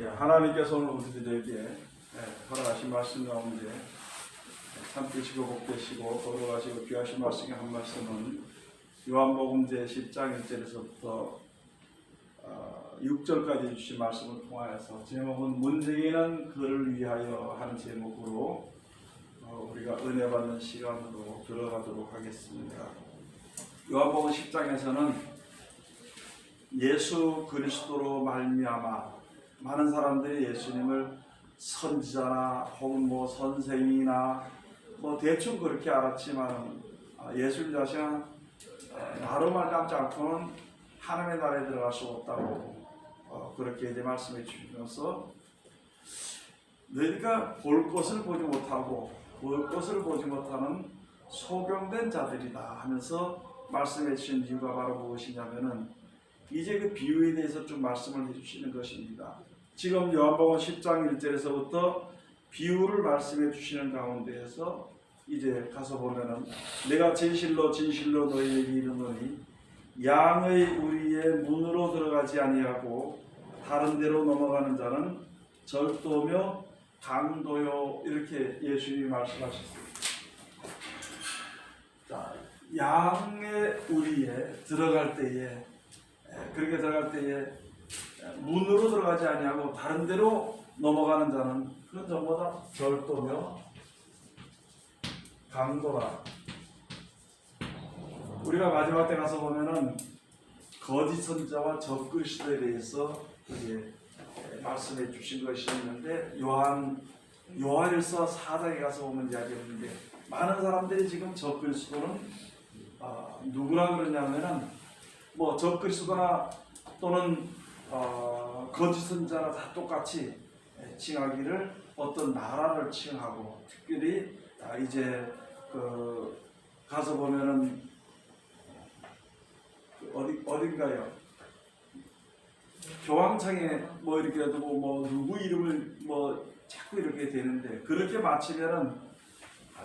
하나님께서 오늘 우리들에게 허락하신 말씀 가운데 참되시고 복되시고 거룩하시고 귀하신 말씀의 한 말씀은 요한복음 제10장 1절에서부터 6절까지 주신 말씀을 통하여서 제목은 문제기는 그를 위하여 하는 제목으로 우리가 은혜 받는 시간으로 들어가도록 하겠습니다. 요한복음 10장에서는 예수 그리스도로 말미암아 많은 사람들이 예수님을 선지자나 혹은 선생이나 대충 그렇게 알았지만 예수님 자신은 나로 말미암지 않고는 하나님의 나라에 들어갈 수 없다고 그렇게 이제 말씀해 주시면서 너희가 볼 것을 보지 못하고 볼 것을 보지 못하는 소경된 자들이다 하면서 말씀해 주신 이유가 바로 무엇이냐면은 이제 그 비유에 대해서 좀 말씀을 해주시는 것입니다. 지금 요한복음 10장 1절에서부터 비유를 말씀해 주시는 가운데에서 이제 가서 보면은 내가 진실로 진실로 너희에게 이르노니 양의 우리의 문으로 들어가지 아니하고 다른 데로 넘어가는 자는 절도며 강도요 이렇게 예수님이 말씀하셨습니다. 자, 양의 우리에 들어갈 때에 그렇게 들어갈 때에 문으로 들어가지 아니하고 다른 데로 넘어가는 자는 그건 전부 다 절도며 강도라. 우리가 마지막 때 가서 보면은 거짓 선자와 적그리스도에 대해서 말씀해 주신 것이 있는데 요한일서 4장에 가서 보면 이야기했는데 많은 사람들이 지금 적그리스도는 누구라 그러냐면은 적그리스도나 또는 거짓 선자나 다 똑같이 칭하기를 어떤 나라를 칭하고 특별히 이제 가서 보면은 어딘가요? 교황청에 이렇게 두고 누구 이름을 자꾸 이렇게 되는데 그렇게 맞추면은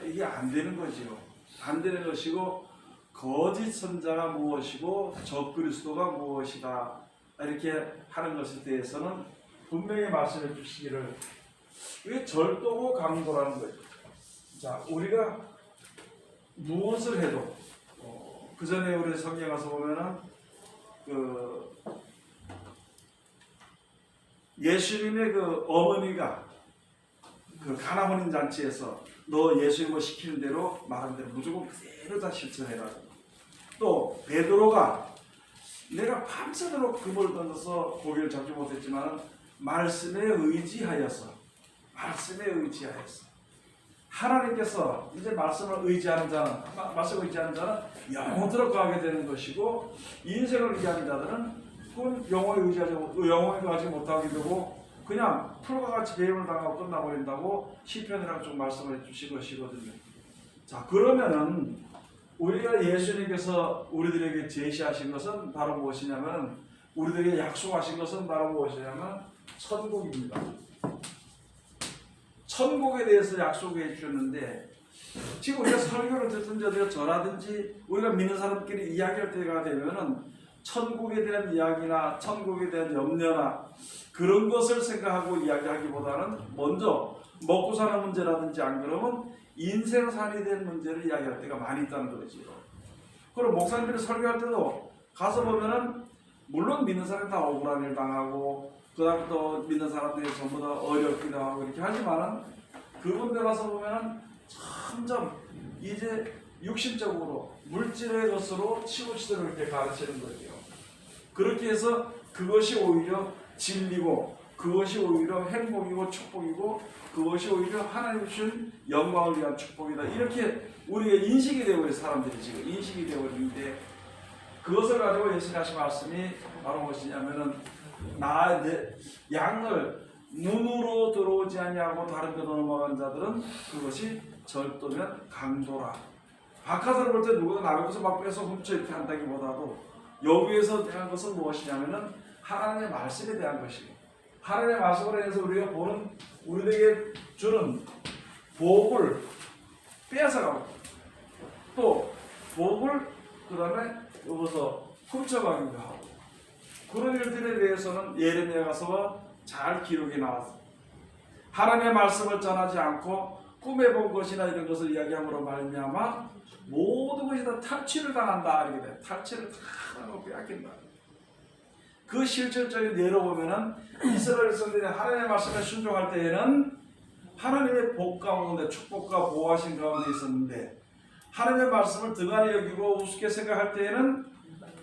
이게 안 되는 거지요. 안 되는 것이고 거짓 선자가 무엇이고 적그리스도가 무엇이다 이렇게 하는 것에 대해서는 분명히 말씀해 주시기를 이게 절도고 강도라는 거죠. 자, 우리가 무엇을 해도 그 전에 우리 성경에 가서 보면은 예수님의 어머니가 가나 혼인 잔치에서 너 예수님을 시키는 대로 말한 대로 무조건 그대로 다 실천해라. 또 베드로가 내가 밤새도록 그물 던져서 고기를 잡지 못했지만 말씀에 의지하여서 하나님께서 이제 말씀을 의지하는 자는 영원토록 가게 되는 것이고 인생을 의지하는 자들은 그건 영원히 가지 못하게 되고 그냥 풀과 같이 배임을 당하고 끝나버린다고 시편이랑 좀 말씀을 주신 것이거든요. 자, 그러면은 우리가 예수님께서 우리들에게 제시하신 것은 바로 무엇이냐면 우리들에게 약속하신 것은 바로 무엇이냐면 천국입니다. 천국에 대해서 약속해 주셨는데 지금 우리가 설교를 듣든지 저라든지 우리가 믿는 사람끼리 이야기할 때가 되면은 천국에 대한 이야기나 천국에 대한 염려나 그런 것을 생각하고 이야기하기보다는 먼저 먹고 사는 문제라든지 안 그러면 인생산이 된 문제를 이야기할 때가 많이 있다는 거지요. 그리고 목사님들이 설교할 때도 가서 보면은 물론 믿는 사람이 다 억울한 일 당하고 그 다음에 또 믿는 사람들이 전부 다 어렵기도 하고 이렇게 하지만은 그분들 가서 보면은 점점 이제 육신적으로 물질의 것으로 치우치도록 이렇게 가르치는 거예요. 그렇게 해서 그것이 오히려 진리고 그것이 오히려 행복이고 축복이고 그것이 오히려 하나님 주신 영광을 위한 축복이다. 이렇게 우리가 인식이 되고 있는 사람들이 지금 인식이 되고 있는데 그것을 가지고 예수님 하신 말씀이 바로 무엇이냐면은 양을 문으로 들어오지 아니하고 다른 데로 넘어간 자들은 그것이 절도면 강도라. 바깥으로 볼 때 누구도 남의 것을 막 빼서 훔쳐 이렇게 한다기보다도 여기에서 대한 것은 무엇이냐면은 하나님의 말씀에 대한 것이고 하나님의 말씀으로 인해서 우리가 보는 우리에게 주는 복을 빼앗아가고 또 복을 그 다음에 여기서 훔쳐가기도 하고 그런 일들에 대해서는 예레미야 가서 잘 기록이 나왔습니다. 하나님의 말씀을 전하지 않고 꿈에 본 것이나 이런 것을 이야기함으로 말미암아 모든 것이 다 탈취를 당한다 이렇게 돼. 탈취를 다 빼앗긴다. 그 실질적인 예로 보면은 이스라엘 백성들이 하나님의 말씀에 순종할 때에는 하나님의 복 가운데 축복과 보호하신 가운데 있었는데 하나님의 말씀을 등한히 여기고 우습게 생각할 때에는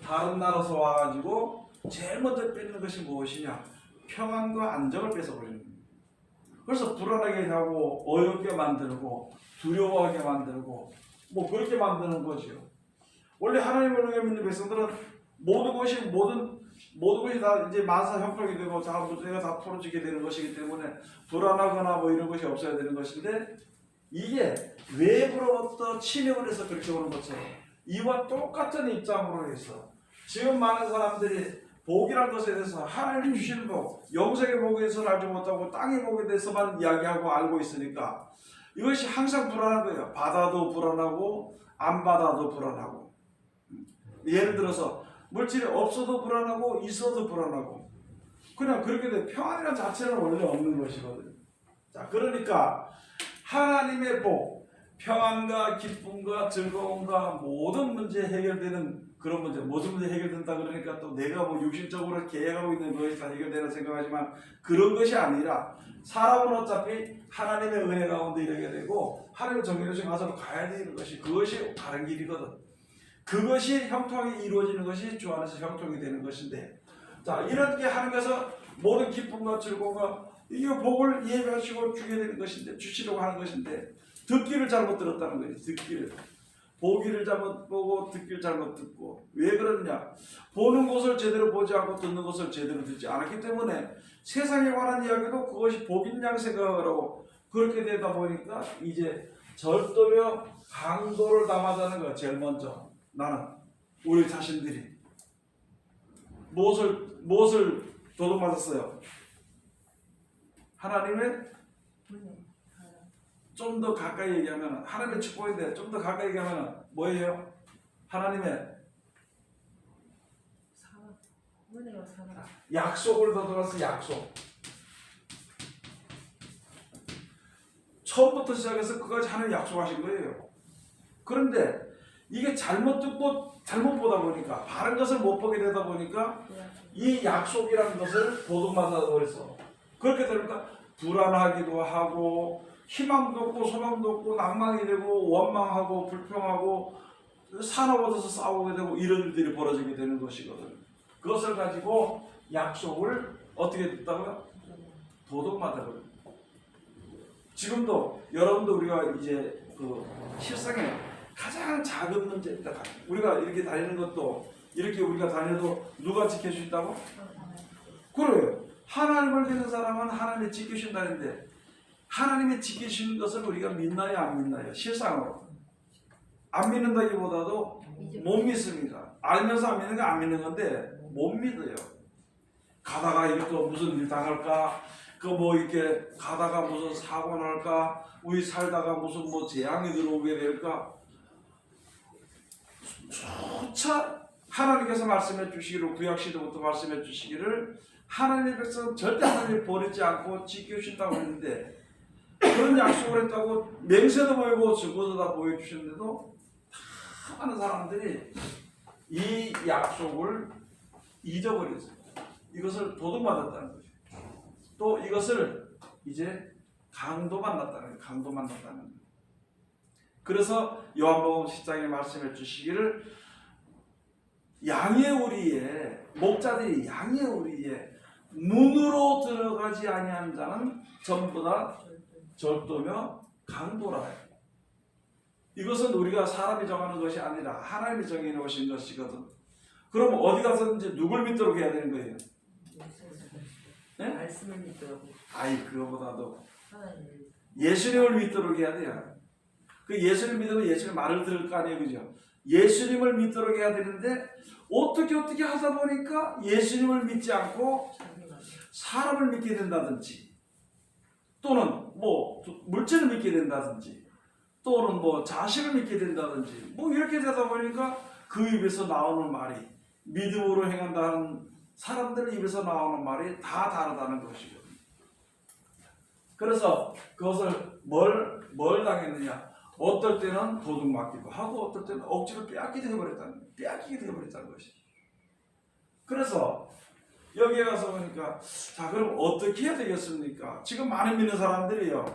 다른 나라에서 와가지고 제일 먼저 뺏는 것이 무엇이냐? 평안과 안정을 뺏어버리는 거예요. 그래서 불안하게 하고 어렵게 만들고 두려워하게 만들고 뭐 그렇게 만드는 거죠. 원래 하나님을 믿는 백성들은 모든 것이 다 이제 만사 형통이 되고 다 문제가 다 풀어지게 되는 것이기 때문에 불안하거나 뭐 이런 것이 없어야 되는 것인데 이게 외부로부터 침입을 해서 그렇게 오는 것처럼 이와 똑같은 입장으로 해서 지금 많은 사람들이 복이란 것에 대해서 하나님 주시는 복, 영생의 복에 대해서는 알지 못하고 땅의 복에 대해서만 이야기하고 알고 있으니까 이것이 항상 불안한 거예요. 받아도 불안하고 안 받아도 불안하고. 예를 들어서 물질이 없어도 불안하고 있어도 불안하고 그냥 그렇게 돼. 평안이라는 자체는 원래 없는 것이거든요. 자, 그러니까 하나님의 복, 평안과 기쁨과 즐거움과 모든 문제 해결되는 그런 문제, 모든 문제 해결된다 그러니까 또 내가 뭐 육신적으로 계획하고 있는 것이 다 해결되는 생각하지만 그런 것이 아니라 사람은 어차피 하나님의 은혜 가운데 이르게 되고 하나님의 정해주신 가서로 가야 되는 것이 그것이 다른 길이거든. 그것이 형통하게 이루어지는 것이 주 안에서 형통이 되는 것인데 자 이렇게 하나님께서 모든 기쁨과 즐거움과 이 복을 예배하시고 주게 되는 것인데 주시려고 하는 것인데 듣기를 잘못 들었다는 거예요. 듣기를 보기를 잘못 보고 듣기를 잘못 듣고 왜 그러느냐 보는 것을 제대로 보지 않고 듣는 것을 제대로 듣지 않았기 때문에 세상에 관한 이야기도 그것이 복인 양 생각을 하고 그렇게 되다 보니까 이제 절도며 강도를 담아자는 거야. 제일 먼저 나는 우리 자신들이 무엇을 도둑맞았어요? 하나님의 좀 더 가까이 얘기하면 하나님의 축복인데 좀 더 가까이 얘기하면 뭐예요? 하나님의 약속을 도둑맞았어. 약속. 처음부터 시작해서 그까지 하나님 약속하신 거예요. 그런데 이게 잘못 듣고 잘못 보다 보니까 바른 것을 못 보게 되다 보니까 이 약속이라는 것을 도둑맞아 버렸어. 그렇게 되니까 불안하기도 하고 희망도 없고 소망도 없고 낭망이 되고 원망하고 불평하고 산업 얻어서 싸우게 되고 이런 일들이 벌어지게 되는 것이거든. 그것을 가지고 약속을 어떻게 듣다고요? 도둑맞아 버려. 지금도 여러분도 우리가 이제 그 실상에 가장 작은 문제, 우리가 이렇게 다니는 것도 이렇게 우리가 다녀도 누가 지켜주신다고? 그래요. 하나님을 믿는 사람은 하나님이 지켜주신다는데 하나님이 지켜주시는 것을 우리가 믿나요? 안 믿나요? 실상으로 안 믿는다기보다도 못 믿습니다. 알면서 안 믿는 거 안 믿는 건데 못 믿어요. 가다가 이것도 무슨 일 당할까? 그 뭐 이렇게 가다가 무슨 사고 날까? 우리 살다가 무슨 뭐 재앙이 들어오게 될까? 조차 하나님께서 말씀해 주시기를 구약 시대부터 말씀해 주시기를 하나님의 백성은 절대 하나님을 버리지 않고 지켜주신다고 했는데 그런 약속을 했다고 맹세도 보이고 증거도 다 보여주셨는데도 다 많은 사람들이 이 약속을 잊어버렸어요. 이것을 도둑맞았다는 거죠. 또 이것을 이제 강도 만났다는 거예요. 강도 만났다는 거예요. 그래서 요한복음 10장에 말씀해 주시기를 양의 우리에 목자들이 양의 우리에 문으로 들어가지 아니하는 자는 전부 다 절도며 강도라 해요. 이것은 우리가 사람이 정하는 것이 아니라 하나님이 정해 놓으신 것이거든. 그럼 어디 가서든지 누굴 믿도록 해야 되는 거예요? 네? 말씀을 믿도록. 아이 그거보다도 예수님을 믿도록 해야 돼요. 그 예수를 믿으면 예수님 말을 들을 거 아니에요, 그죠? 예수님을 믿도록 해야 되는데 어떻게 하다 보니까 예수님을 믿지 않고 사람을 믿게 된다든지 또는 뭐 물질을 믿게 된다든지 또는 뭐 자식을 믿게 된다든지 뭐 이렇게 되다 보니까 그 입에서 나오는 말이 믿음으로 행한다는 사람들 입에서 나오는 말이 다 다르다는 것이죠. 그래서 그것을 뭘 당했느냐? 어떨 때는 도둑 맞기도 하고 어떨 때는 억지로 빼앗기게 되어버렸다는 것이. 그래서 여기에 가서 보니까 자 그럼 어떻게 해야 되겠습니까? 지금 많은 믿는 사람들이요.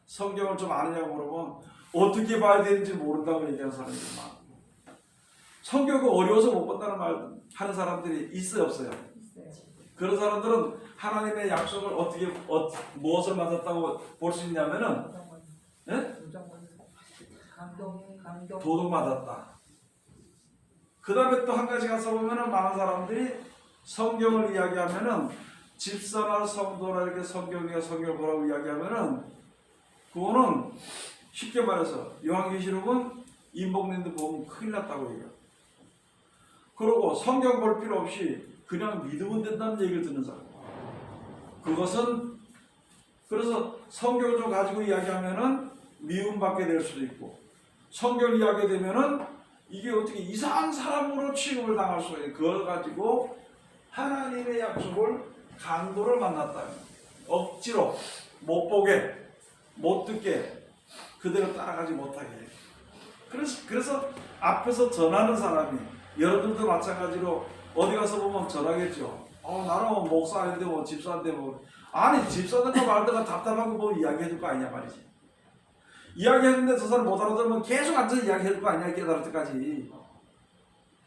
성경을 좀 아느냐고 물어보면 어떻게 봐야 되는지 모른다고 얘기하는 사람들이 많고 성경이 어려워서 못 본다는 말 하는 사람들이 있어요 없어요? 그런 사람들은 하나님의 약속을 어떻게 무엇을 맞았다고 볼 수 있냐면은 도둑 맞았다. 그 다음에 또 한 가지 가서 보면은 많은 사람들이 성경을 이야기하면은 집사나 성도나 이렇게 성경을 보라고 이야기하면은 그거는 쉽게 말해서 요한계시록은 인복님도 보면 큰일 났다고 얘기해요. 그리고 성경 볼 필요 없이 그냥 믿으면 된다는 얘기를 듣는 사람. 그것은 그래서 성경을 좀 가지고 이야기하면은 미움받게 될 수도 있고 성경을 이야기하게 되면은 이게 어떻게 이상한 사람으로 취급을 당할 수가 있어요. 그걸 가지고 하나님의 약속을 강도를 만났다. 억지로 못 보게 못 듣게 그대로 따라가지 못하게. 그래서 앞에서 전하는 사람이 여러분들도 마찬가지로 어디 가서 보면 전하겠죠. 나는 목사 아닌데 뭐 집사인데 뭐 아니 집사든가 말든가 답답하고 뭐 이야기해줄 거 아니냐 말이지. 이야기했는데 저 사람 못 알아들으면 계속 앉아서 이야기해줄 거 아니야 깨달을 때까지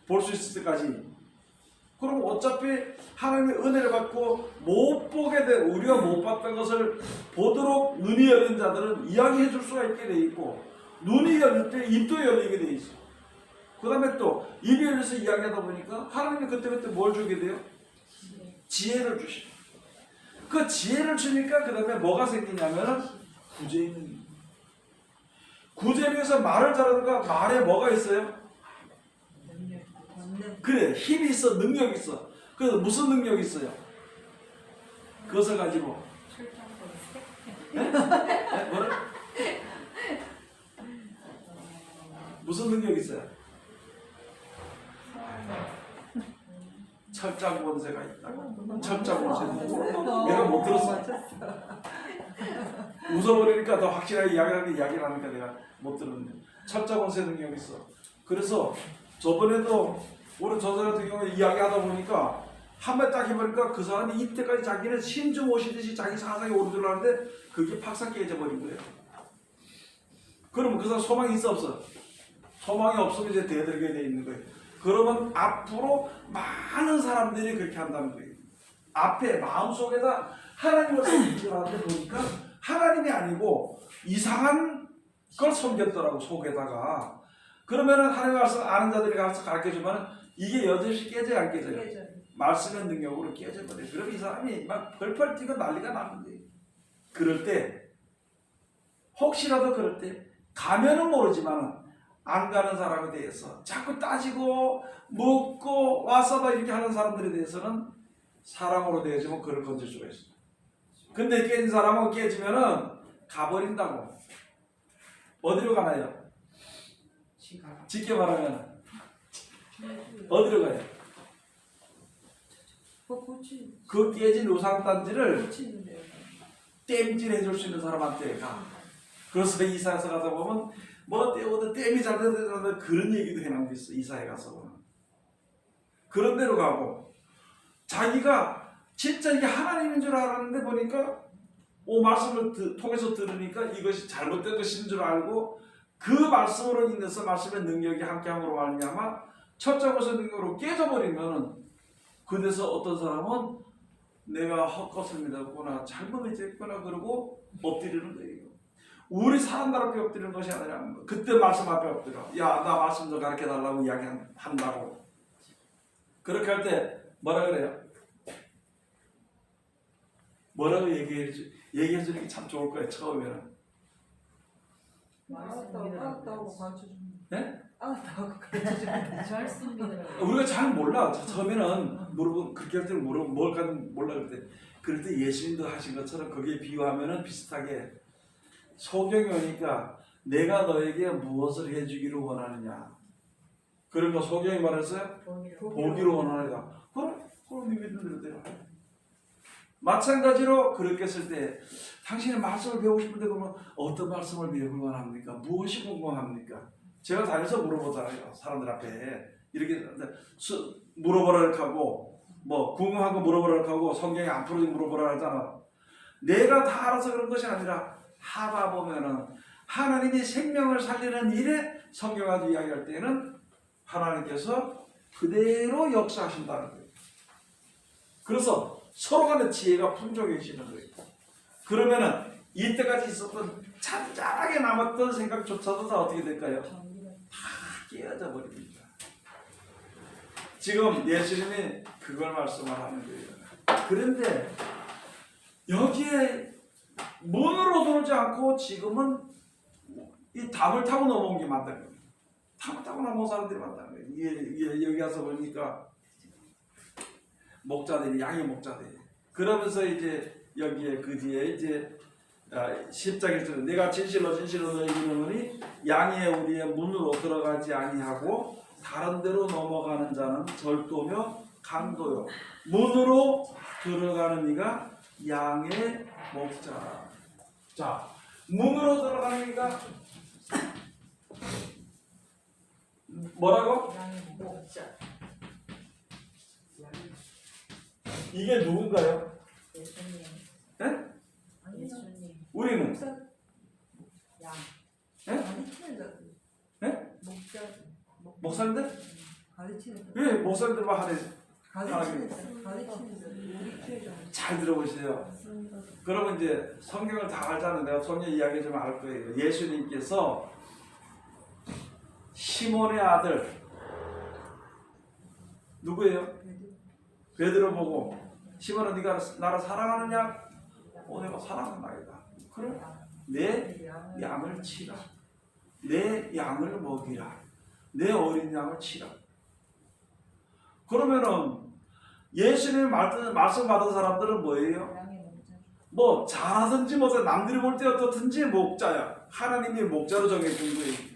볼 수 있을 때까지. 그럼 어차피 하나님의 은혜를 받고 못 보게 된 우리가 못 봤던 것을 보도록 눈이 열린 자들은 이야기해 줄 수가 있게 돼 있고 눈이 열릴 때 입도 열리게 돼 있어. 그 다음에 또 입이 열려서 이야기하다 보니까 하나님이 그때그때 뭘 주게 돼요? 지혜를 주시고 그 지혜를 주니까 그 다음에 뭐가 생기냐면 구제능력. 구제능력에서 말을 잘하니까 말에 뭐가 있어요? 그래 힘이 있어 능력이 있어. 그래서 무슨 능력이 있어요? 그것을 가지고 뭐를? 무슨 능력이 있어요? 철장 권세가 있다고. 철장 권세 내가 못 들었어. 웃어버리니까 더 확실하게 이야기를 하니까 내가 못 들었는데 철장 권세 능력이 있어. 그래서 저번에도 우리 전사 같은 경우에 이야기하다 보니까 한 번 딱 해보니까 그 사람이 이때까지 자기는 신주 모시듯이 자기 사상에 오르들었는데 그게 팍삭 깨져버린 거예요. 그러면 그 사람 소망이 있어 없어? 소망이 없으면 이제 대들게 돼 있는 거예요. 그러면 앞으로 많은 사람들이 그렇게 한다는 거예요. 앞에 마음속에다 하나님을 섬기려 하는데 보니까 하나님이 아니고 이상한 걸 섬겼더라고 속에다가. 그러면은 하나님의 말씀 아는 자들이 가서 가르쳐주면 이게 여전히 깨져야 안 깨져요? 말씀의 능력으로 깨져버려요. 그럼 이 사람이 막 펄펄 뛰고 난리가 나는 거예요. 그럴 때 혹시라도 그럴 때 가면은 모르지만 안 가는 사람에 대해서 자꾸 따지고 묻고 와서 막 이렇게 하는 사람들에 대해서는 사람으로 대해주면 그를 건질 수가 있어요. 근데 깨진 사람은 깨지면은 가버린다고. 어디로 가나요? 쉽게 말하면 어디로 가요? 그 깨진 우상단지를 땜질 해줄 수 있는 사람한테 가. 그래서 이사에서 가서 보면 뭐 땜이 잘 되는 그런 얘기도 해놓은 게 있어. 이사에 가서 보면 그런 데로 가고 자기가 진짜 이게 하나님인 줄 알았는데 보니까 말씀을 통해서 들으니까 이것이 잘못된 것인 줄 알고 그 말씀으로 인해서 말씀의 능력이 함께함으로 말미암아 첫째 것의 능력으로 깨져버리면 그래서 어떤 사람은 내가 헛것을 믿었구나 잘못 믿었구나 그러고 엎드리는 거예요. 우리 사람답게 엎드리는 것이 아니라 그때 말씀 앞에 엎드려. 야, 나 말씀 좀 가르쳐달라고 이야기한다고. 그렇게 할 때 뭐라 그래요? 뭐라고 얘기해주는 게 참 좋을 거예요. 처음에는. 알았다고 가르쳐주면. 네? 알았다고 가르쳐주면. 우리가 잘 몰라. 처음에는 물어보면 그렇게 할 때는 물어보면 뭘까 몰라 그럴 때 예수님도 하신 것처럼 거기에 비유하면은 비슷하게 소경이 오니까 내가 너에게 무엇을 해주기를 원하느냐. 그러니까 소경이 말했어요. 보기를 원하느냐. 그럼 네 믿는 대로. 마찬가지로 그렇게 했을 때 당신이 말씀을 배우고 싶은데 그러면 어떤 말씀을 배우고만 합니까? 무엇이 궁금합니까? 제가 다녀서 물어보잖아요. 사람들 앞에 이렇게 물어보라 하고 뭐 궁금한 거 물어보라 하고 성경에 안 풀어진 물어보라 하잖아. 내가 다 알아서 그런 것이 아니라 하다 보면은 하나님이 생명을 살리는 일에 성경 아주 이야기할 때는 하나님께서 그대로 역사하신다는 거예요. 그래서 서로 간의 지혜가 풍족해지는 거예요. 그러면은 이때까지 있었던 잔잔하게 남았던 생각조차도 다 어떻게 될까요? 다 깨어져 버립니다. 지금 예수님이 그걸 말씀하는 거예요. 그런데 여기에 문으로 들어오지 않고 지금은 이 답을 타고 넘어온 게 맞다는 거예요. 답을 타고 넘어온 사람들이 많다는 거예요. 여기 와서 보니까 목자들이 양의 목자들이 그러면서 이제 여기에 그 뒤에 이제 10장에서는 내가 진실로 너희에게 이르노니 양의 우리의 문으로 들어가지 아니하고 다른 데로 넘어가는 자는 절도며 강도요 문으로 들어가는 이가 양의 목자. 자, 문으로 들어가는 이가 뭐라고? 양의 목자. 이게 누군가요? 예수님. 네? 예수님. 우리는 목사. 양. 네? 가르치는 자. 네? 목자. 목사님들? 가르치는 자. 왜 목사님들만 하네? 가르치는 자. 가르치는 자. 우리 교회가. 잘 들어보세요. 그러면 이제 성경을 다 알자는 내가 성경 이야기 좀 알 거예요. 예수님께서 시몬의 아들 누구예요? 베드로 보고 시몬아 네가 나를 사랑하느냐? 내가 사랑한다이다. 그래? 내 양을 치라. 내 양을 먹이라. 내 어린 양을 치라. 그러면은 예수님 말씀 받은 사람들은 뭐예요? 뭐 잘하든지 못해 남들이 볼 때 어떻든지 목자야. 하나님이 목자로 정해준 거예요.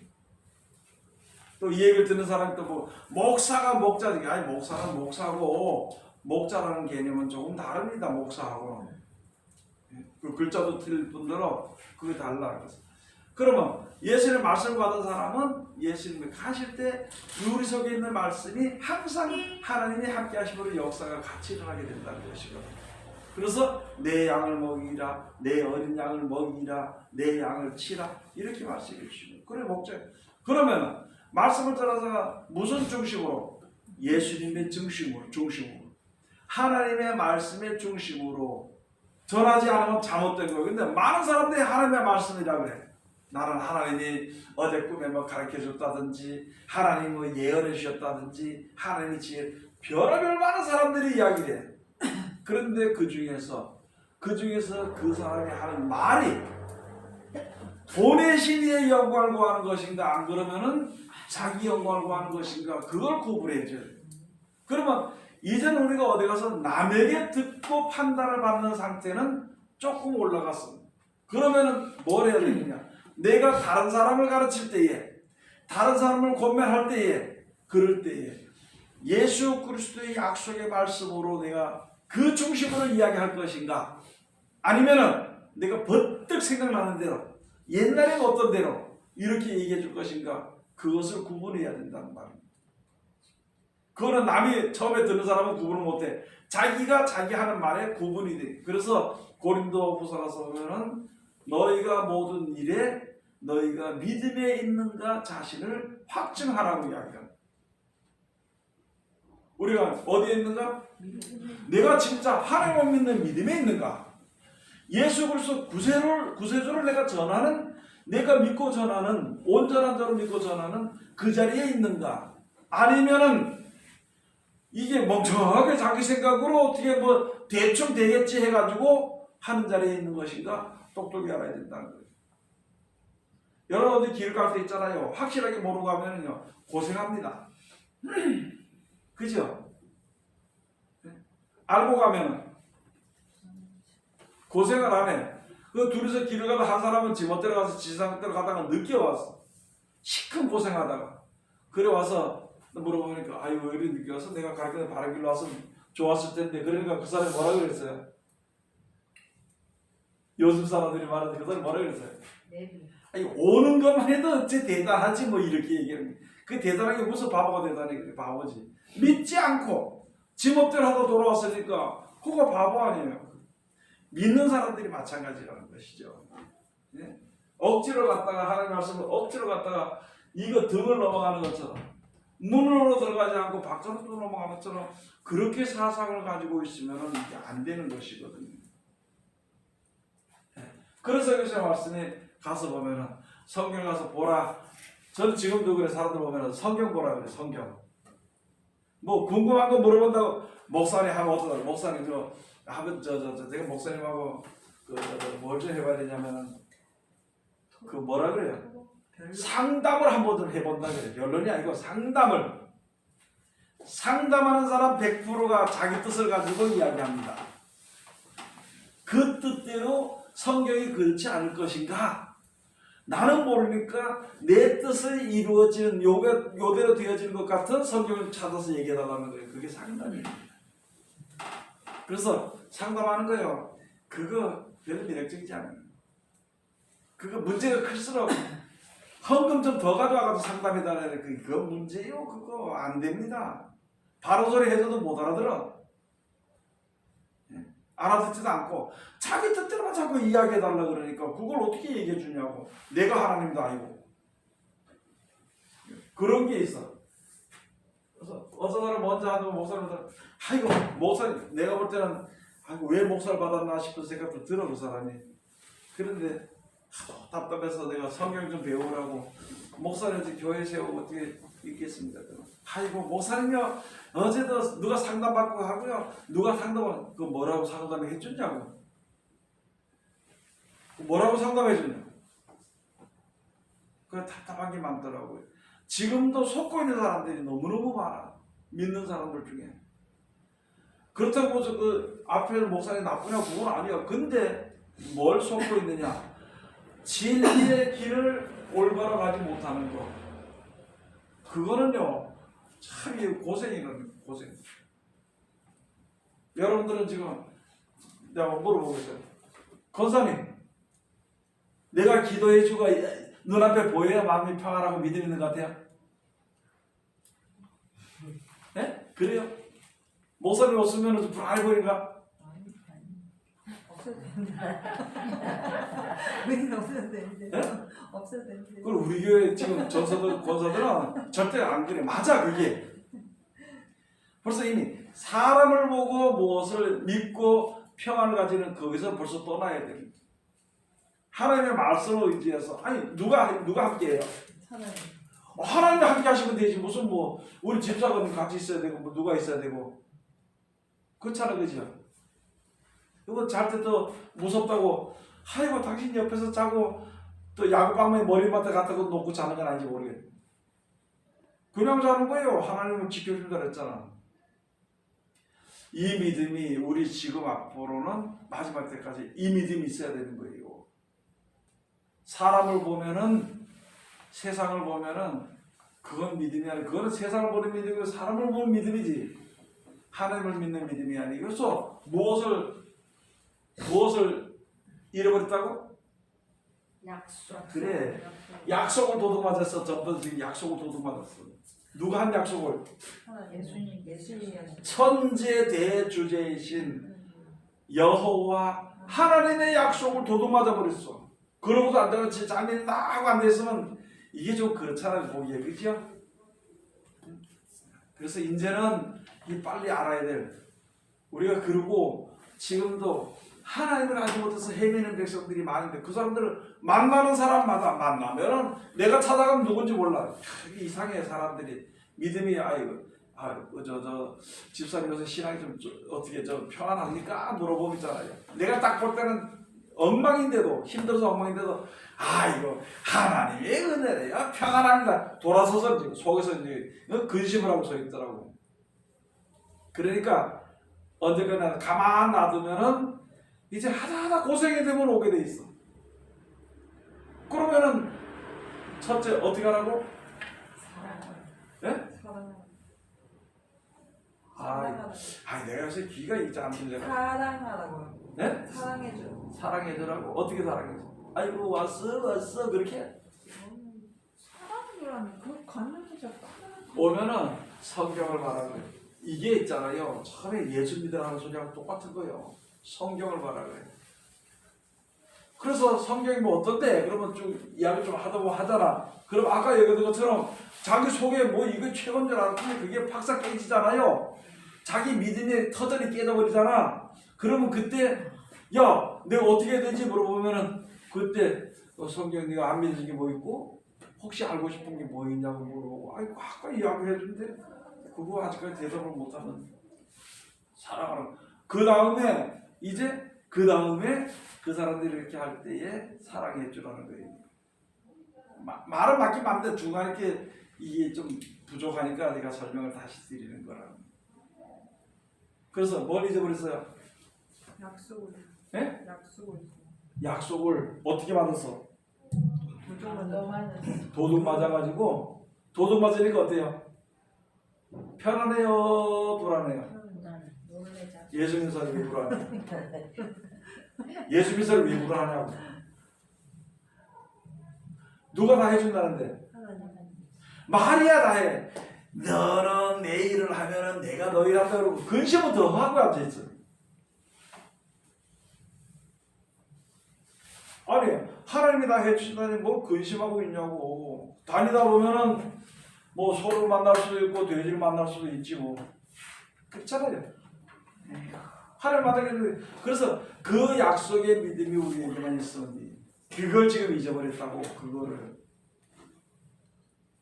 또 이 얘기를 듣는 사람이 또 뭐 목사가 목자지. 아니 목사는 목사고 목자라는 개념은 조금 다릅니다. 목사하고는. 그 글자도 틀릴 뿐더러 그게 달라. 그러면 예수님 말씀을 받은 사람은 예수님이 가실 때 우리 속에 있는 말씀이 항상 하나님이 함께 하심으로 역사가 같이 일어나게 된다는 것이거든요. 그래서 내 양을 먹이라, 내 어린 양을 먹이라, 내 양을 치라 이렇게 말씀해 주시고 그래 목자. 그러면 말씀을 따라서 무슨 중심으로? 예수님의 중심으로 하나님의 말씀의 중심으로 전하지 않으면 잘못된 거예요. 근데 많은 사람들이 하나님의 말씀이라 그래. 나는 하나님이 어제 꿈에 뭐 가르쳐 줬다든지 하나님이 뭐 예언해 주셨다든지 하나님이 지혜 별의별 많은 사람들이 이야기를 해. 그런데 그 중에서 그 사람이 하는 말이 보내신 이의 영광을 구하는 것인가 안 그러면은 자기 영광을 구하는 것인가 그걸 구분해줘요. 그러면 이제는 우리가 어디 가서 남에게 듣고 판단을 받는 상태는 조금 올라갔습니다. 그러면은 뭘 해야 되느냐? 내가 다른 사람을 가르칠 때에 다른 사람을 권면할 때에 그럴 때에 예수 그리스도의 약속의 말씀으로 내가 그 중심으로 이야기할 것인가 아니면은 내가 번뜩 생각나는 대로 옛날엔 어떤 대로 이렇게 얘기해 줄 것인가 그것을 구분해야 된다는 말입니다. 그거는 남이 처음에 듣는 사람은 구분을 못해. 자기가 자기 하는 말에 구분이 돼. 그래서 고린도 후서가서 보면은 너희가 모든 일에 너희가 믿음에 있는가 자신을 확증하라고 이야기합니다. 우리가 어디에 있는가? 내가 진짜 하나님을 믿는 믿음에 있는가? 예수 그리스도 구세주를 내가 전하는 내가 믿고 전하는 온전한 자로 믿고 전하는 그 자리에 있는가? 아니면은 이게 멍청하게 자기 생각으로 어떻게 뭐 대충 되겠지 해가지고 하는 자리에 있는 것인가? 똑똑히 알아야 된다는 거예요. 여러분 어디 길 갈 때 있잖아요. 확실하게 모르고 가면은요 고생합니다. 그죠? 알고 가면은 고생을 안 해. 그 둘이서 길을 가다 한 사람은 지멋대로 가서 지상대로 가다가 늦게 왔어. 시큰 고생하다가 그래 와서 물어보니까 아유 왜 이렇게 늦게 와서 내가 가르쳐서 바른 길로 와서 좋았을 텐데 그러니까 그 사람이 뭐라 그랬어요? 요즘 사람들이 말하는 그 사람 뭐라 그랬어요? 내비. 아니 오는 것만 해도 어째 대단하지 뭐 이렇게 얘기하는 거예요. 그 대단한 게 무슨 바보가 대단해? 바보지. 믿지 않고 지멋대로 하다 돌아왔으니까 그거 바보 아니에요. 믿는 사람들이 마찬가지라는 것이죠. 예? 억지로 갔다가 하나님 말씀을 억지로 갔다가 이거 등을 넘어가는 것처럼 문으로 들어가지 않고 밖으로 또 넘어가는 것처럼 그렇게 사상을 가지고 있으면 이게 안 되는 것이거든요. 예. 그래서 여기서 말씀에 가서 보면은 성경 가서 보라. 저는 지금도 그래 사람들 보면은 성경 보라 그래 성경. 뭐 궁금한 거 물어본다고 목사님 하면 어떠다 목사님 제가 목사님하고 뭘 좀 해봐야 되냐면은 그 뭐라 그래요? 상담을 한 번 좀 해본다 그래. 변론이 아니고 상담을. 상담하는 사람 100%가 자기 뜻을 가지고 이야기합니다. 그 뜻대로 성경이 그렇지 않을 것인가? 나는 모르니까 내 뜻을 이루어지는 요대로 되어지는 것 같은 성경을 찾아서 얘기해달라는 거예요. 그게 상담이에요. 그래서 상담하는 거예요. 그거 별로 매력적이지 않아요. 그거 문제가 클수록 헌금 좀 더 가져와가지고 상담해달라는 그거 문제예요. 그거 안 됩니다. 바로 소리 해줘도 못 알아들어. 알아듣지도 않고 자기 뜻대로만 자꾸 이야기해달라 그러니까 그걸 어떻게 얘기해 주냐고. 내가 하나님도 아니고 그런 게 있어. 그래서 어떤 사람 먼저 하는 목사님들 아이고 목사님 내가 볼 때는 아이고 왜 목사를 받았나 싶은 생각도 들어 그 사람이. 그런데 답답해서 내가 성경 좀 배우라고 목사님 교회 세우고 어떻게 있겠습니까? 아이고 목사님요 어제도 누가 상담받고 하고요 누가 상담을 그 뭐라고 상담을 해줬냐고 뭐라고 상담해줬냐 그 답답한 게 많더라고요. 지금도 속고 있는 사람들이 너무너무 많아. 믿는 사람들 중에. 그렇다고 해서 그 앞에 목사님 나쁘냐 그건 아니야. 근데 뭘 속고 있느냐 진리의 길을 올바로 가지 못하는 거 그거는요 참 고생이거든요. 고생. 여러분들은 지금 내가 물어보겠어요. 권사님 내가 기도해주고 눈앞에 보여야 마음이 평안하고 믿음이 있는 것 같아요? 네? 그래요? 목사님 없으면 좀 불안해 보인가? 없어도 된다. 왜 없어도 된대? 네? 없어도 된대. 그리고 우리 교회 지금 전사들, 권사들은 절대 안 그래. 맞아, 그게. 벌써 이미 사람을 보고 무엇을 믿고 평안을 가지는 거기서 벌써 떠나야 돼. 하나님의 말씀을 의지해서 아니 누가 함께해요? 하나님. 하나님이 함께 하시면 되지 무슨 뭐 우리 집사가 같이 있어야 되고 뭐 누가 있어야 되고 그렇잖아 그죠? 이거 잘 때 또 무섭다고 아이고 당신 옆에서 자고 또 야구방망이 머리맡에 갖다 놓고 자는 건 아닌지 모르겠네. 그냥 자는 거예요. 하나님은 지켜준다 그랬잖아. 이 믿음이 우리 지금 앞으로는 마지막 때까지 이 믿음이 있어야 되는 거예요. 사람을 보면은 세상을 보면은 그건 믿음이 아니고 그거는 세상을 보는 믿음이고 사람을 보는 믿음이지 하나님을 믿는 믿음이 아니고 그래서 무엇을 잃어버렸다고? 약속. 그래 약속을 도둑맞았어. 전부 지금 약속을 도둑맞았어. 누가 한 약속을? 예수님이 하신. 천재 대주제이신 여호와 하나님의 약속을 도둑맞아 버렸어. 그러고도 안 되고 장면이 나하고 안 됐으면 이게 좀 그렇잖아요 보기에 그죠? 그래서 이제는 이 빨리 알아야 될 우리가 그러고 지금도 하나님을 알지 못해서 헤매는 백성들이 많은데 그 사람들을 만나는 사람마다 만나면은 내가 찾아가면 누군지 몰라. 이상해 사람들이 믿음이 저 집사님 요새 신앙이 좀 어떻게 좀 평안합니까? 물어보면 있잖아요. 내가 딱 볼 때는 엉망인데도 힘들어서 엉망인데도 이거 하나님의 은혜래요 평안합니다. 돌아서서 이제 속에서 이제 근심을 하고 서 있더라고. 그러니까 언젠가는 가만 놔두면은 이제 하다 고생이 되면 오게 돼 있어. 그러면은 첫째 어떻게 하라고? 사랑. 예? 사랑. 아, 아니 내가 요새 귀가 있지 않길래. 사랑하라고. 네? 사랑해줘. 사랑해주라고? 어떻게 사랑해줘? 아이고 왔어 그렇게? 사랑이라니 그 관념도 잘 오면은 성경을 말하는 거예요. 이게 있잖아요. 처음에 예수 믿으라는 소리하고 똑같은 거예요. 성경을 말하는 거예요. 그래서 성경이 뭐 어떤데? 그러면 좀 이야기 좀 하다 보면 하잖아. 그럼 아까 얘기한 것처럼 자기 속에 뭐 이거 최고인 줄 알았더니 그게 팍싹 깨지잖아요. 자기 믿음의 터전이 깨져버리잖아. 그러면 그때 야 내가 어떻게 해야 되지 물어보면은 그때 성경 네가 안 믿는 게 뭐 있고 혹시 알고 싶은 게 뭐 있냐고 물어보고 아이고 아까 이야기를 해준데 그거 아직까지 대답을 못하는 사랑하는 그 다음에 이제 그 다음에 그 사람들이 이렇게 할 때에 사랑해 주라는 거예요. 말은 맞긴 맞는데 중간에 이렇게 이게 좀 부족하니까 내가 설명을 다시 드리는 거라. 그래서 뭘 잊어버렸어요? 약속을. 예? 약속을. 약속을 어떻게 받았어? 무조건 도둑 맞아가지고 도둑 맞으니까 어때요? 편안해요? 불안해요? 놀래자. 예수 믿는 사람이 왜 불안해? 예수 믿는 사람이 왜 불안하냐고? 누가 다 해준다는데? 말이야 다 해. 너는 내 일을 하면은 내가 너 일 한다 그러고 근심은 더 하고 앉아있어. 아니 하나님이 다 해주신다니 뭐 근심하고 있냐고. 다니다 보면은 뭐 소를 만날 수도 있고 돼지를 만날 수도 있지 뭐. 그렇잖아요. 하나님 만나게 그래서 그 약속의 믿음이 우리에게만 있었니 그걸 지금 잊어버렸다고.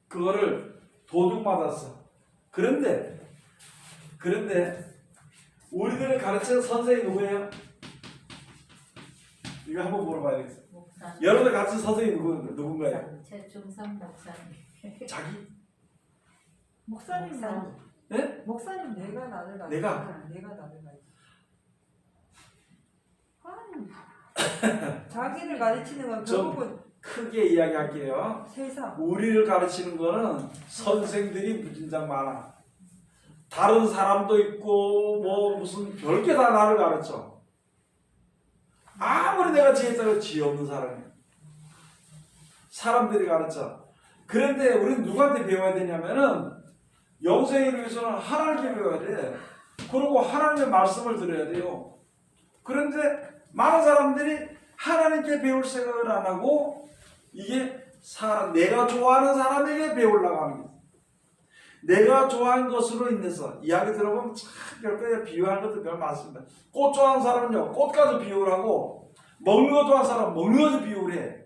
그거를 도둑 맞았어. 그런데 우리들을 가르치는 선생이 누구예요? 이거 한번 물어봐야겠어. 목사님. 여러분들 가르치는 선생이 누군가요? 최중성 목사님. 자기? 목사님 나. 네? 목사님 내가 나를 가르쳐. 내가 나를 가르쳐. 자기를 가르치는 건 결국은 크게 이야기할게요. 세상. 우리를 가르치는 거는 선생들이 무진장 많아. 다른 사람도 있고 뭐 무슨 별게 다 나를 가르쳐. 아무리 내가 지혜자고 지혜 없는 사람이야. 사람들이 가르쳐. 그런데 우리는 누구한테 배워야 되냐면은 영생을 위해서는 하나님께 배워야 돼. 그리고 하나님의 말씀을 들어야 돼요. 그런데 많은 사람들이 하나님께 배울 생각을 안 하고 이게 내가 좋아하는 사람에게 배우려고 하는 거예요. 내가 좋아하는 것으로 인해서 이야기 들어보면 참 별거에 비유하는 것도 별 많습니다. 꽃 좋아하는 사람은요 꽃까지 비유를 하고 먹는 거 좋아하는 사람은 먹는 거지 비유를 해.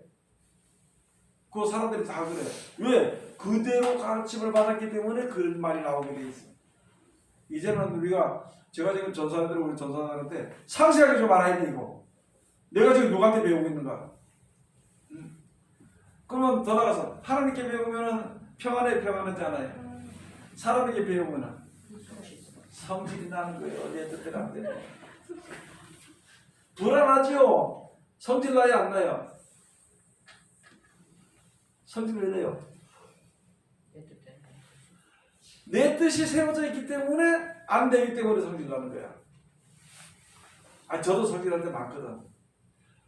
그 사람들이 다 그래. 왜? 그대로 가르침을 받았기 때문에 그런 말이 나오게 돼 있어. 이제는 우리가 제가 지금 전사들 우리 전사들한테 상세하게 좀 알아야 돼 이거. 내가 지금 누구한테 배우고 있는가? 그러면 더 나가서 하나님께 배우면은 평안하지 않아요. 사람에게 배우면은 성질이 나는 거예요. 내 뜻대로 안 돼요. 불안하죠? 성질 나요 안 나요? 성질 왜 내요? 내 뜻이 세워져 있기 때문에 안 되기 때문에 성질 나는 거야. 저도 성질할 때 많거든.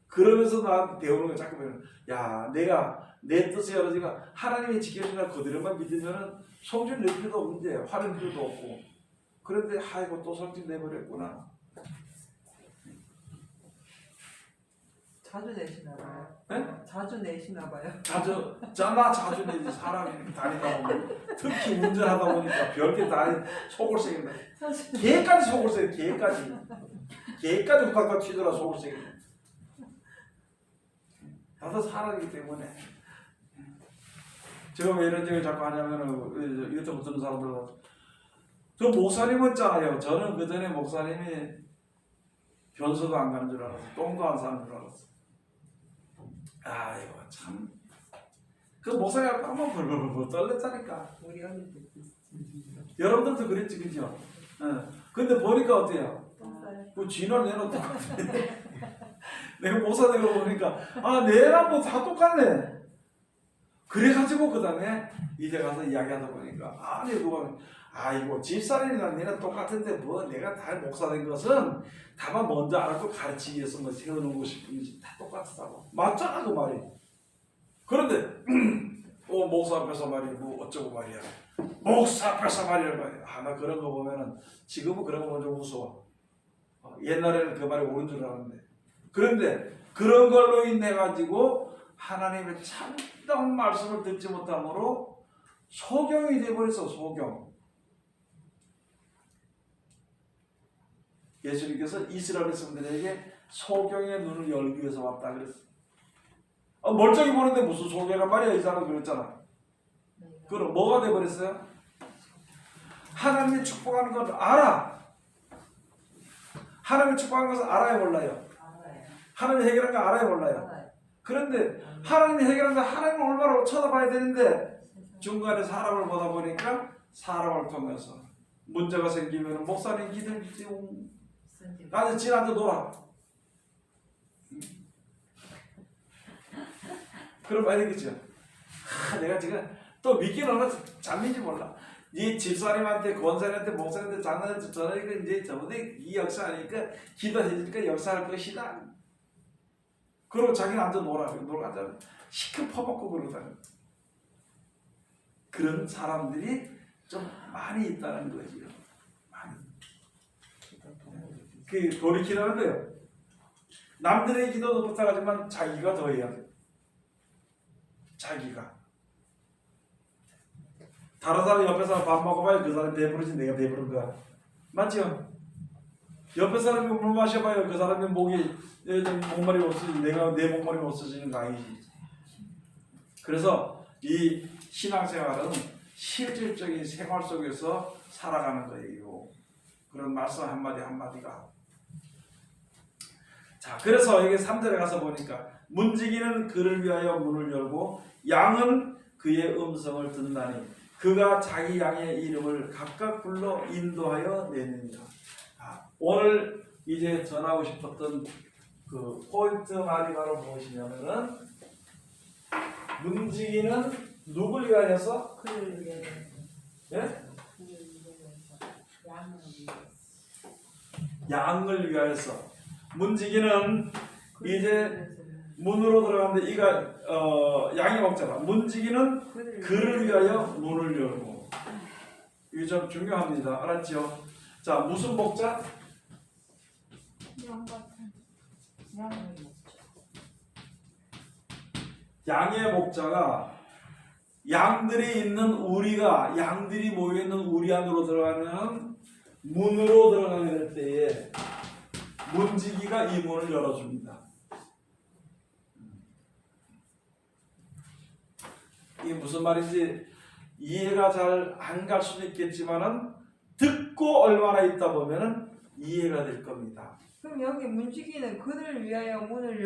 그러면서 나한테 배우는 거 자꾸 배우는 야 내가 내 뜻이 열어지가 하나님이 지켜주나 그대로만 믿으면은 성질 낼 필요도 없는데 화낼 필요도 없고 그런데 아이고 또 성질 내버렸구나. 자주 내시나 봐요. 네? 자주 내시나 봐요. 자주 내지 사람이 이렇게 다니다 보면 특히 운전하다 보니까 별게 다 속을 새긴다. 개까지 속을 새겨. 개까지 후딱후딱 튀더라 속을 새긴다. 다들 사람이기 때문에. 제가 왜 이런 얘기를 자꾸 하냐면은 유튜브 듣는 사람들 저 목사님은 있잖아요. 저는 그 전에 목사님이 변소도 안 가는 줄 알았어. 똥도 안 싸는 줄 알았어. 아이고 참. 그 목사님 한번 벌벌벌 떨렸다니까. 우리 언니도 여러분들도 그랬지 그죠? 근데 보니까 어때요? 똥싸요. 그 진화를 내놓다. 내가 목사 되고 보니까 내랑 뭐 다 똑같네. 그래가지고 그 다음에 이제 가서 이야기하다 보니까 누가 아이고 집사람이나 내가 똑같은데 뭐 내가 다 목사 된 것은 다만 먼저 알고 가르치기 위해서 뭐 세워놓고 싶은지 다 똑같다고 맞잖아 그 말이. 그런데 목사 앞에서 말이 뭐 어쩌고 말이야 목사 앞에서 말이야 나 그런 거 보면은 지금은 그런 거 보면 좀 무서워. 옛날에는 그 말이 옳은 줄 알았는데 그런데 그런 걸로 인해 가지고 하나님의 참다운 말씀을 듣지 못함으로 소경이 되어버렸어. 소경. 예수님께서 이스라엘 백성들에게 소경의 눈을 열기 위해서 왔다 그랬어. 멀쩡히 보는데 무슨 소경이란 말이야 이 사람 그랬잖아. 그럼 뭐가 돼버렸어요? 하나님이 축복하는 걸 알아. 하나님이 축복하는 것을 알아야 몰라요. 하나님이 해결한 거 알아야 몰라요. 그런데 하나님이 해결한 거 하나님을 얼마나 쳐다봐야 되는데 중간에 사람을 보다 보니까 사람을 통해서 문제가 생기면 목사님 기도해주세요. 나는 지나서 놀아. 그럼 많이 되겠죠. 내가 지금 또 믿기는 얼마나 잘 믿는지 몰라. 이 집사님한테 권사님한테 목사님한테 장로한테 전하니까 이제 저번에 이 역사하니까 기도해주니까 역사할 것이다. 그러고 자기는 앉아 놀아. 놀아가자 시큼 퍼먹고 그러다가 그런 사람들이 좀 많이 있다는 거지요. 많이. 그 돌이키라는 거예요. 남들의 기도도 부탁하지만 자기가 더 해야 돼. 자기가. 다른 사람 옆에 사람 밥 먹어봐야 그 사람이 배부르지 내가 배부른 거야. 맞죠? 옆에 사람이 물 마셔봐야 그 사람이 목말이 없어지지 내가 내 목말이 없어지는 거 아니지. 그래서 이 신앙생활은 실질적인 생활 속에서 살아가는 거예요. 그런 말씀 한마디 한마디가. 자, 그래서 여기 3절에 가서 보니까 문지기는 그를 위하여 문을 열고 양은 그의 음성을 듣나니 그가 자기 양의 이름을 각각 불러 인도하여 내느니라. 오늘 이제 전하고 싶었던 그 포인트 말이 바로 무엇이냐면은 문지기는 누굴 위하여서? 그를 위하여서. 예? 양을 위하여서. 문지기는 이제 문으로 들어가는데 이가 양이 먹잖아. 문지기는 그를 위하여 문을 열고. 이게 좀 중요합니다. 알았죠? 자, 무슨 목자? 양의 목자가 양들이 있는 우리가 양들이 모여 있는 우리 안으로 들어가면 문으로 들어가게 될 때에 문지기가 이 문을 열어줍니다. 이게 무슨 말인지 이해가 잘 안 갈 수도 있겠지만은 듣고 얼마나 있다 보면은 이해가 될 겁니다. 그럼 여기 문지기는 그를 위하여 문을